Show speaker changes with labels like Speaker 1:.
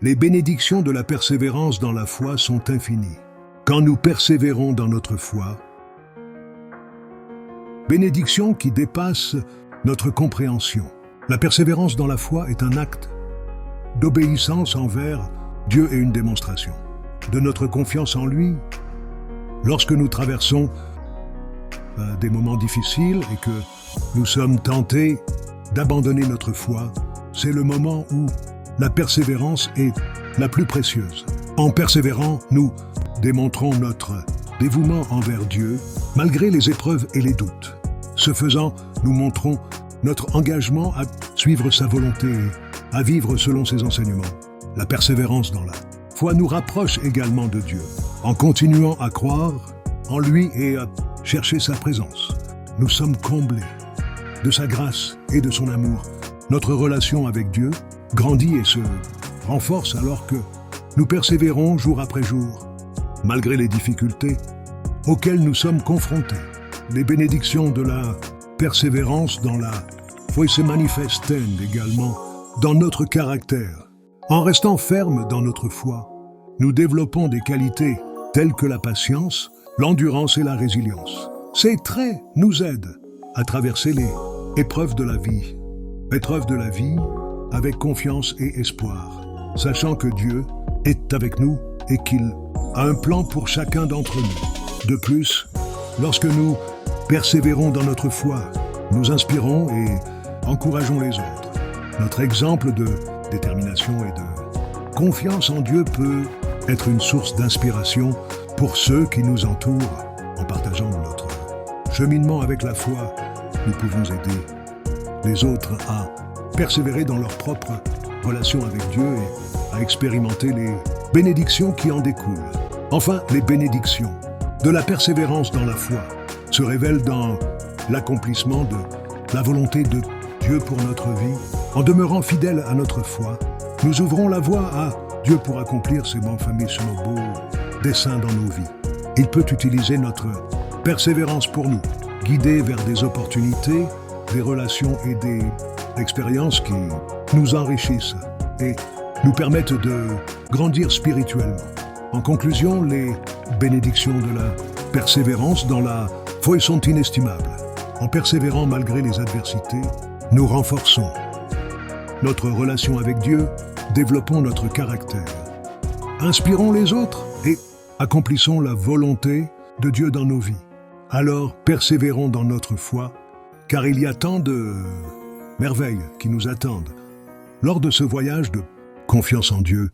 Speaker 1: Les bénédictions de la persévérance dans la foi sont infinies. Quand nous persévérons dans notre foi, bénédictions qui dépassent notre compréhension. La persévérance dans la foi est un acte d'obéissance envers Dieu et une démonstration de notre confiance en lui. Lorsque nous traversons des moments difficiles et que nous sommes tentés d'abandonner notre foi, c'est le moment où la persévérance est la plus précieuse. En persévérant, nous démontrons notre dévouement envers Dieu, malgré les épreuves et les doutes. Ce faisant, nous montrons notre engagement à suivre sa volonté et à vivre selon ses enseignements. La persévérance dans la foi nous rapproche également de Dieu, en continuant à croire en lui et à chercher sa présence. Nous sommes comblés de sa grâce et de son amour. Notre relation avec Dieu grandit et se renforce alors que nous persévérons jour après jour, malgré les difficultés auxquelles nous sommes confrontés. Les bénédictions de la persévérance dans la foi se manifestent également dans notre caractère. En restant fermes dans notre foi, nous développons des qualités telles que la patience, l'endurance et la résilience. Ces traits nous aident à traverser les épreuves de la vie. Épreuves de la vie avec confiance et espoir, sachant que Dieu est avec nous et qu'il a un plan pour chacun d'entre nous. De plus, lorsque nous persévérons dans notre foi, nous inspirons et encourageons les autres. Notre exemple de détermination et de confiance en Dieu peut être une source d'inspiration pour ceux qui nous entourent. En partageant notre cheminement avec la foi, nous pouvons aider les autres à persévérer dans leur propre relation avec Dieu et à expérimenter les bénédictions qui en découlent. Enfin, les bénédictions de la persévérance dans la foi se révèlent dans l'accomplissement de la volonté de Dieu pour notre vie. En demeurant fidèles à notre foi, nous ouvrons la voie à Dieu pour accomplir ses bons familles sur nos beaux desseins dans nos vies. Il peut utiliser notre persévérance pour nous guider vers des opportunités, des relations et des expériences qui nous enrichissent et nous permettent de grandir spirituellement. En conclusion, les bénédictions de la persévérance dans la foi sont inestimables. En persévérant malgré les adversités, nous renforçons notre relation avec Dieu, développons notre caractère, inspirons les autres et accomplissons la volonté de Dieu dans nos vies. Alors persévérons dans notre foi, car il y a tant de merveilles qui nous attendent lors de ce voyage de confiance en Dieu